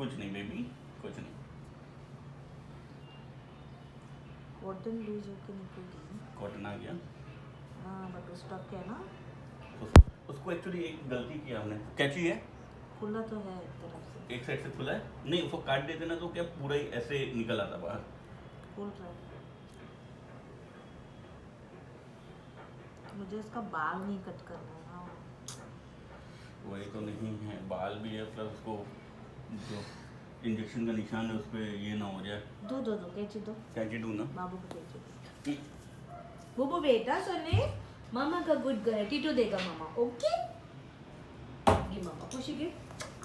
कुछ नहीं बेबी, कुछ नहीं। कॉटन लूज होके निकलेगी। कॉटन आ गया। हाँ बट वो स्टक है ना। उसको एक्चुअली एक गलती किया हमने। कैची है, खुला तो है एक तरफ से। एक साइड से खुला है, नहीं उसको काट देते ना तो क्या पूरा ही ऐसे निकल आता बाहर। खुल रहा है। मुझे इसका बाल नहीं कट करना है ना। वही तो नहीं है, बाल भी है प्लस उसको जो इंजेक्शन का निशान है उस पर ये ना हो जाए। दो दो दो कैची दो। कैची दूँ ना? बाबू को कैची दो। बुबू बेटा सोने मामा का गुड गर्ल है। टीटू देगा मामा। ओके गिव मामा खुशी गिव।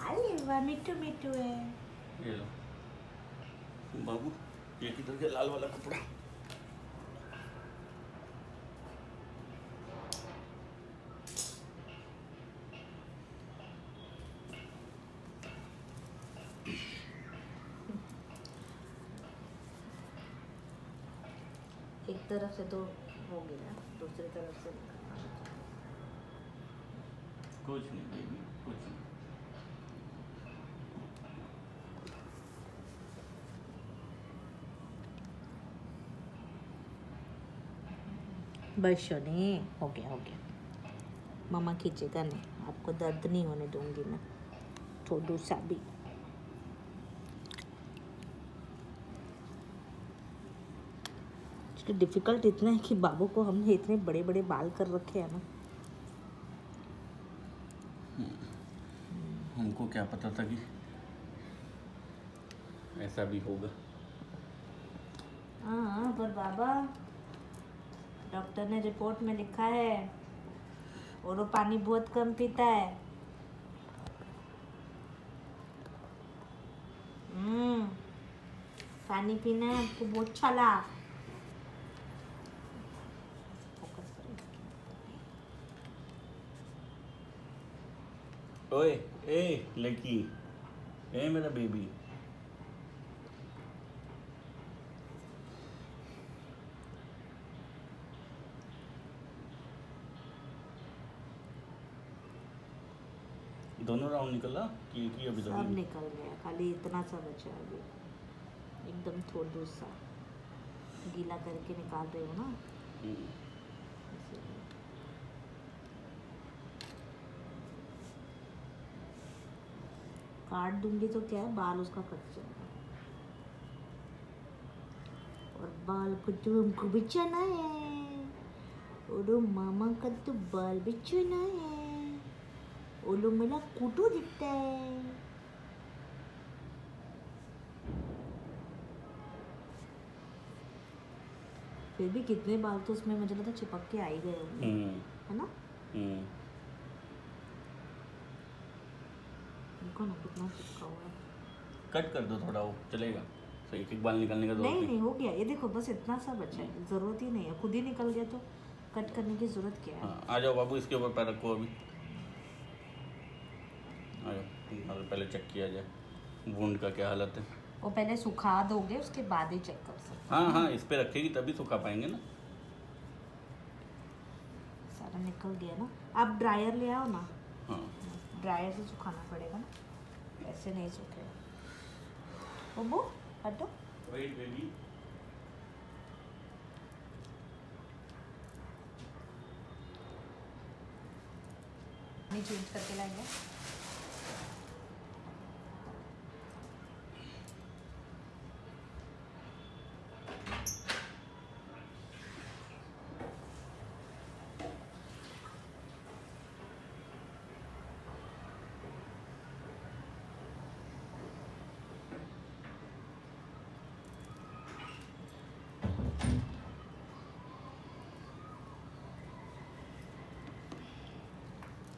अरे वाह मिट्टू मिट्टू है। ये लो बाबू, ये किधर गया लाल वाला कपड़ा? एक तरफ से तो हो गया, दूसरी तरफ से कुछ नहीं बेबी, कुछ नहीं। बस नहीं हो गया हो गया। मामा खींचेगा नहीं, आपको दर्द नहीं होने दूंगी मैं थोड़ा सा भी। डिफिकल्ट इतना है कि बाबू को हमने इतने बड़े बड़े बाल कर रखे हैं ना। हमको क्या पता था कि ऐसा भी होगा। हाँ पर बाबा डॉक्टर ने रिपोर्ट में लिखा है और वो पानी बहुत कम पीता है। पानी पीना है आपको बहुत छला। ओए ए लड़की, ए मेरा बेबी। दोनों राउंड निकला कि एक ही अभी तक? सब निकल गया, खाली इतना सा बचा है अभी। एकदम थोड़ा सा गीला करके निकाल रही हो ना। इसीलिए। काट दूंगी तो क्या है, बाल उसका कट जाएगा। और बाल को तो हमको बचाना है। और मामा का तो बाल बचाना है। ओलो मेरा कुटू दिखता है। फिर भी कितने बाल तो उसमें मुझे लगता है चिपक के आ ही गए होंगे, है ना? देखो ना कितना चिपका हुआ है। कट कर दो थोड़ा, वो चलेगा। तो एक एक बाल निकालने का जरूरत नहीं नहीं हो गया, ये देखो बस इतना सा बचा है, जरूरत ही नहीं है। खुद ही निकल गया तो कट करने की जरूरत क्या है? हाँ आ जाओ बाबू, इसके ऊपर पैर रखो अभी। आ जाओ, अभी पहले चेक किया जाए वुंड का क्या हालत है। वो पहले सुखा दोगे उसके बाद ही चेक कर सकते हाँ हाँ, इस पे रखेगी तभी सुखा पाएंगे ना। सारा निकल गया ना। आप ड्रायर ले आओ ना। हाँ ड्रायर से सुखाना पड़ेगा ना, ऐसे नहीं सूखेगा। बब्बू हटो। Weight baby. नहीं चेंज करके लाएंगे।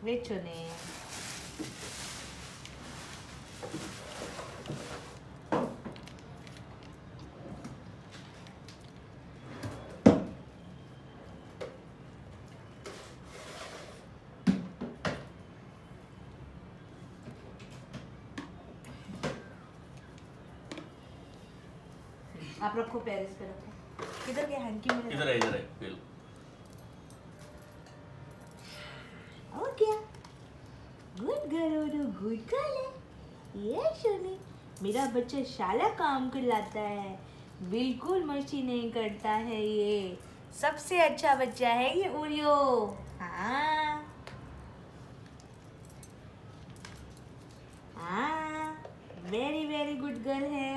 Riccione. आप रखो पैर इस पे रखो। किधर गया हैंकी मेरे? इधर है बिल। और क्या? गुड गर्ल, गुड गर्ल है ये सोनी। मेरा बच्चा सारा काम कर लाता है, बिल्कुल मस्ती नहीं करता है। ये सबसे अच्छा बच्चा है ये ओरियो। हाँ हाँ, वेरी वेरी गुड गर्ल है।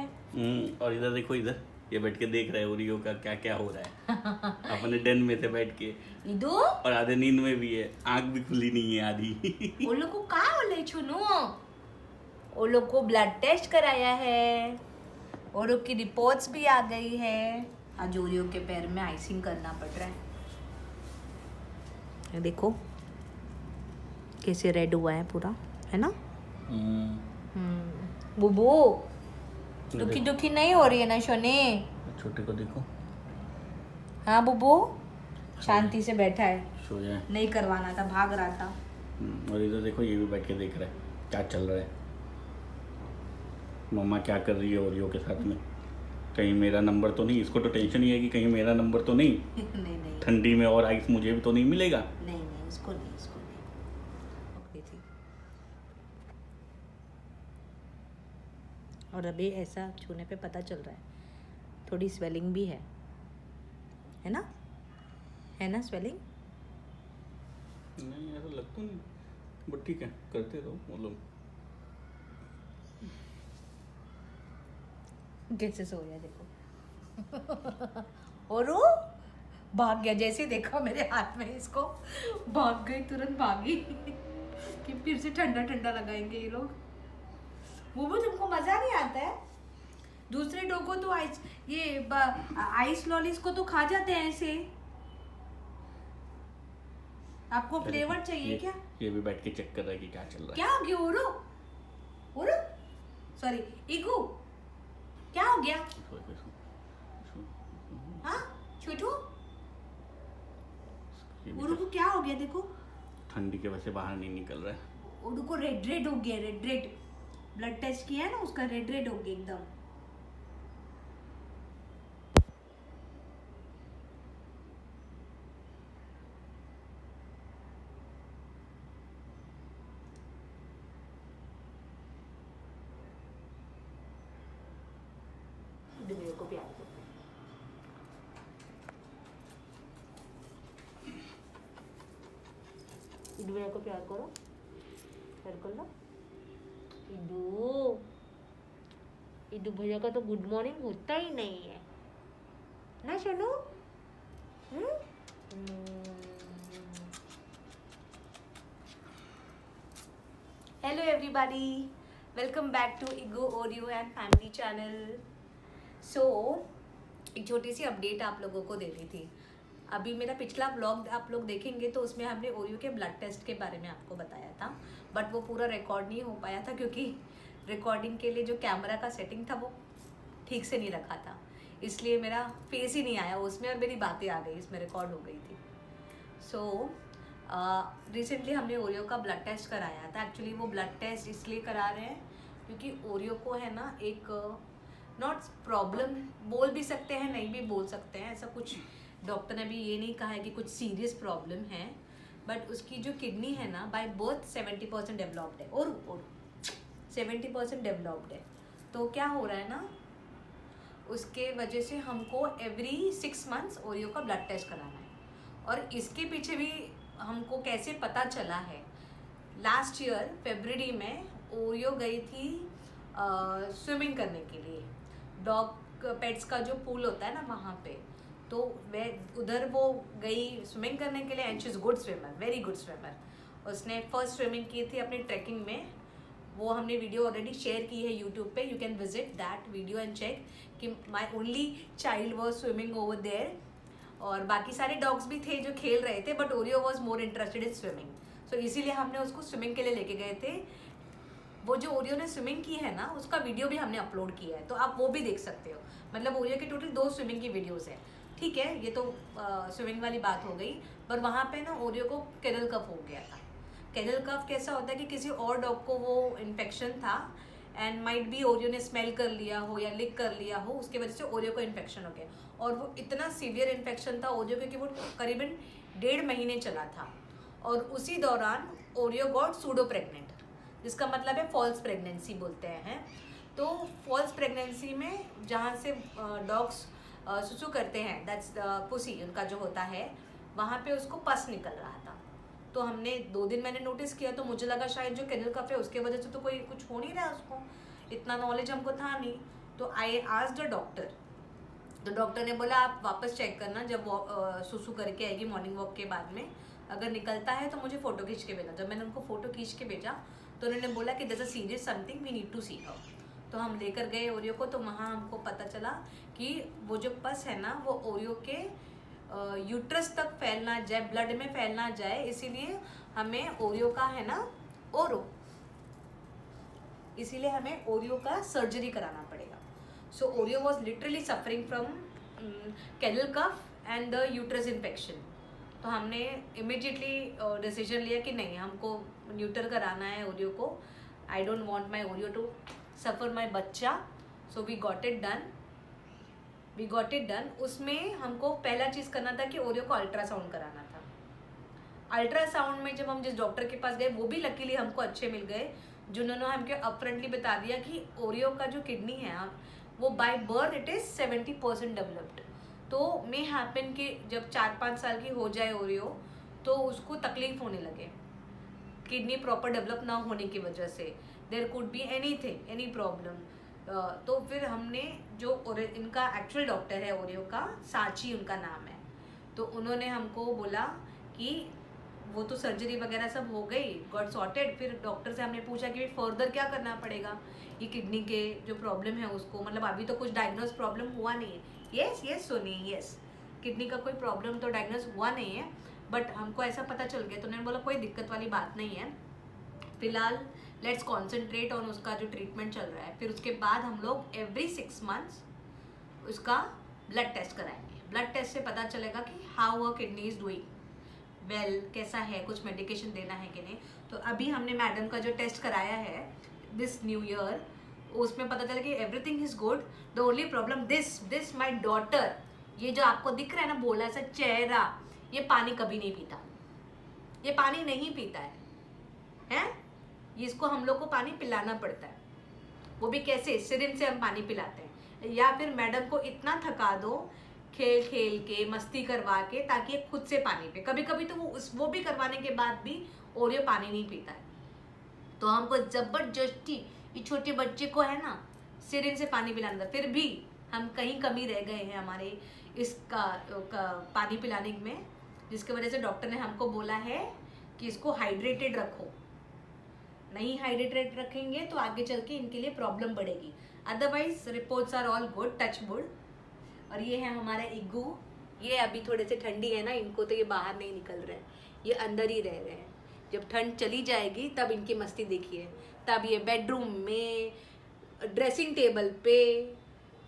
और इधर देखो, इधर ये बैठ के देख रहा है ओरियो का क्या क्या हो रहा है अपने डेन में से बैठ के। इदो और आधे नींद में भी है, आंख भी खुली नहीं है आधी। वो लोग को कहाँ बोले छुनू, वो लोग को ब्लड टेस्ट कराया है, वो लोग की रिपोर्ट्स भी आ गई है। आज ओरियो के पैर में आइसिंग करना पड़ रहा है। ये देखो कैसे रेड हुआ है पूरा, है ना। बुबू दुखी दुखी नहीं हो रही है ना शोने। छोटे को देखो, हाँ बुबू शांति से बैठा है, सो जाए। नहीं करवाना था, भाग रहा था। और इधर देखो, ये भी बैठ के देख रहा है क्या चल रहा है, मम्मा क्या कर रही है ओरियो के साथ में। कहीं मेरा नंबर तो नहीं, इसको तो टेंशन ही है कि कहीं मेरा नंबर तो नहीं। नहीं नहीं ठंडी में और आइस मुझे भी तो नहीं मिलेगा। नहीं नहीं, इसको नहीं, इसको नहीं पकड़ी थी। और अभी ऐसा छूने पे पता चल रहा है, थोड़ी स्वेलिंग भी है ना, है ना स्वेलिंग। नहीं ऐसा लगता नहीं, बट ठीक है, करते रहो वो लोग। कैसे सो गया देखो। और वो भाग गया, जैसे ही देखा मेरे हाथ में इसको भाग गई, तुरंत भागी कि फिर से ठंडा ठंडा लगाएंगे ये लोग। वो तुमको मजा नहीं आता है। दूसरे डॉग को तो आइस लॉलीज को तो खा जाते हैं ऐसे। आपको फ्लेवर चाहिए क्या? ये भी बैठ के चेक कर रहा है कि क्या चल रहा है। क्या हो गया ओरो, ओरो सॉरी इगू, क्या हो गया? हाँ छोटू, ओरू को क्या हो गया? देखो ठंडी के वजह से बाहर नहीं निकल रहा है। ओरू को रेड रेड हो गया, रेड रेड। ब्लड टेस्ट किया है ना उसका, रेड रेड हो गया एकदम। मेरे को प्यार दो। इधू भैया को प्यार करो, प्यार कर लो। इधू इधू भैया का तो गुड मॉर्निंग होता ही नहीं है ना Sonu. Hello everybody, welcome back to ego Oreo and family channel. So एक छोटी सी अपडेट आप लोगों को देनी थी। अभी मेरा पिछला व्लॉग आप लोग देखेंगे तो उसमें हमने ओरियो के ब्लड टेस्ट के बारे में आपको बताया था, बट वो पूरा रिकॉर्ड नहीं हो पाया था क्योंकि रिकॉर्डिंग के लिए जो कैमरा का सेटिंग था वो ठीक से नहीं रखा था, इसलिए मेरा फेस ही नहीं आया उसमें और मेरी बातें आ गई, इसमें रिकॉर्ड हो गई थी। सो रिसेंटली हमने ओरियो का ब्लड टेस्ट कराया था। एक्चुअली वो ब्लड टेस्ट इसलिए करा रहे हैं क्योंकि ओरियो को है ना एक नॉट प्रॉब्लम बोल भी सकते हैं, नहीं भी बोल सकते हैं, ऐसा कुछ डॉक्टर ने भी ये नहीं कहा है कि कुछ सीरियस प्रॉब्लम है, बट उसकी जो किडनी है ना बाय बर्थ 70% डेवलप्ड है और 70% डेवलप्ड है। तो क्या हो रहा है ना, उसके वजह से हमको एवरी 6 मंथ्स ओरियो का ब्लड टेस्ट कराना है। और इसके पीछे भी हमको कैसे पता चला है, लास्ट ईयर फरवरी में ओरियो गई थी स्विमिंग करने के लिए, डॉग पेट्स का जो पूल होता है ना वहाँ पे, तो वह उधर वो गई स्विमिंग करने के लिए and she is good swimmer, very good swimmer. उसने फर्स्ट स्विमिंग की थी अपनी ट्रैकिंग में, वो हमने वीडियो ऑलरेडी शेयर की है यूट्यूब पे, you can visit that video and check कि my only child was swimming over there. और बाकी सारे डॉग्स भी थे जो खेल रहे थे, but Oreo was more interested in swimming, so इसीलिए हमने उसको स्विमिंग के लिए लेके गए थे। वो जो ओरियो ने स्विमिंग की है ना उसका वीडियो भी हमने अपलोड किया है, तो आप वो भी देख सकते हो। मतलब ओरियो के टोटल 2 स्विमिंग की वीडियोस है, ठीक है। ये तो स्विमिंग वाली बात हो गई, पर वहाँ पे ना ओरियो को केनल कफ हो गया था। केनल कफ कैसा होता है कि किसी और डॉग को वो इन्फेक्शन था एंड माइट बी ओरियो ने स्मेल कर लिया हो या लिक कर लिया हो, उसकी वजह से ओरियो को इन्फेक्शन हो गया। और वो इतना सीवियर इन्फेक्शन था ओरियो क्योंकि वो करीबन 1.5 महीने चला था। और उसी दौरान ओरियो गॉट सूडो प्रेग्नेंट, जिसका मतलब है फॉल्स प्रेगनेंसी बोलते हैं। तो फॉल्स प्रेगनेंसी में जहाँ से डॉग्स सुसु करते हैं, दैट्स द पुसी उनका जो होता है, वहाँ पे उसको पस निकल रहा था। तो हमने 2 दिन मैंने नोटिस किया, तो मुझे लगा शायद जो केनल कफ है उसके वजह से तो कोई कुछ हो नहीं रहा है उसको, इतना नॉलेज हमको था नहीं। तो आई आस्क्ड द डॉक्टर, तो डॉक्टर ने बोला आप वापस चेक करना जब सुसु करके आएगी मॉर्निंग वॉक के बाद में, अगर निकलता है तो मुझे फ़ोटो खींच के भेजना। जब मैंने उनको फ़ोटो खींच के भेजा तो उन्होंने बोला कि there is a serious something we need to see her. तो हम लेकर गए ओरियो को, तो वहाँ हमको पता चला कि वो जो पस है ना वो ओरियो के यूट्रस तक फैलना जाए, ब्लड में फैलना जाए, इसीलिए हमें ओरियो का है ना इसीलिए हमें ओरियो का सर्जरी कराना पड़ेगा। So Oreo was literally suffering from kennel cough and the uterus infection. तो हमने इमिडिएटली डिसीजन लिया कि नहीं, हमको न्यूटर कराना है ओरियो को। I don't want my Oreo to suffer my बच्चा। So we got it done. उसमें हमको पहला चीज़ करना था कि ओरियो को अल्ट्रासाउंड कराना था। अल्ट्रासाउंड में जब हम जिस डॉक्टर के पास गए, वो भी लकीली हमको अच्छे मिल गए, जिन्होंने हमको अपफ्रंटली बता दिया कि ओरियो का जो किडनी है वो by birth it is 70% developed. तो मे हैपन कि जब 4-5 साल की हो जाए ओरियो तो उसको तकलीफ होने लगे, किडनी प्रॉपर डेवलप ना होने की वजह से, there could be anything, any problem. तो फिर हमने जो इनका एक्चुअल डॉक्टर है ओरियो का, सांची उनका नाम है, तो उन्होंने हमको बोला कि वो तो सर्जरी वगैरह सब हो गई, गॉट सॉर्टेड। फिर डॉक्टर से हमने पूछा कि फर्दर क्या करना पड़ेगा, ये किडनी के जो प्रॉब्लम है उसको, मतलब अभी तो कुछ डायग्नोज प्रॉब्लम हुआ नहीं है। यस सुनिए, यस किडनी का कोई प्रॉब्लम तो डायग्नोज हुआ नहीं है, बट हमको ऐसा पता चल गया। तो उन्होंने बोला कोई दिक्कत वाली बात नहीं है, फिलहाल लेट्स कॉन्सेंट्रेट ऑन उसका जो ट्रीटमेंट चल रहा है। फिर उसके बाद हम लोग एवरी 6 मंथ्स उसका ब्लड टेस्ट कराएंगे। ब्लड टेस्ट से पता चलेगा कि how a kidney is doing well, कैसा है, कुछ मेडिकेशन देना है कि नहीं। तो अभी हमने मैडम का जो टेस्ट कराया है दिस न्यू ईयर, उसमें पता चला कि everything is good. The only problem this my daughter, ये जो आपको दिख रहा है ना बोला सा चेहरा, ये पानी कभी नहीं पीता, ये पानी नहीं पीता है? इसको हम लोग को पानी पिलाना पड़ता है, वो भी कैसे, सिरिंज से हम पानी पिलाते हैं, या फिर मैडम को इतना थका दो खेल खेल के, मस्ती करवा के, ताकि ये खुद से पानी पे। कभी कभी तो वो भी करवाने के बाद भी ओरियो पानी नहीं पीता है, तो हमको जबरदस्ती ये छोटे बच्चे को है ना सिरिंज से पानी पिलाना था। फिर भी हम कहीं कमी रह गए हैं हमारे इसका पानी पिलाने में, जिसकी वजह से डॉक्टर ने हमको बोला है कि इसको हाइड्रेटेड रखो, नहीं हाइड्रेटेड रखेंगे तो आगे चल के इनके लिए प्रॉब्लम बढ़ेगी। Otherwise reports are all good, touch wood. और ये है हमारा इग्गू, ये अभी थोड़े से ठंडी है ना, इनको तो ये बाहर नहीं निकल रहे हैं, ये अंदर ही रह रहे हैं। जब ठंड चली जाएगी तब इनकी मस्ती देखिए, तब ये बेडरूम में, ड्रेसिंग टेबल पे,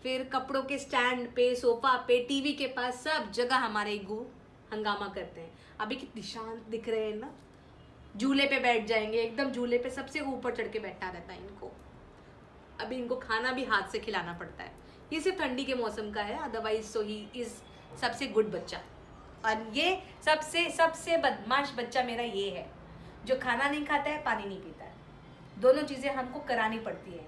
फिर कपड़ों के स्टैंड पे, सोफा पे, टीवी के पास, सब जगह हमारे इग्गू हंगामा करते हैं। अभी कितनी शांत दिख रहे हैं ना, झूले पे बैठ जाएंगे, एकदम झूले पे सबसे ऊपर चढ़ के बैठा रहता है इनको। अभी इनको खाना भी हाथ से खिलाना पड़ता है, ये सिर्फ ठंडी के मौसम का है, अदरवाइज सो ही इज सबसे गुड बच्चा। और ये सबसे बदमाश बच्चा मेरा ये है, जो खाना नहीं खाता है, पानी नहीं पीता है, दोनों चीज़ें हमको करानी पड़ती है।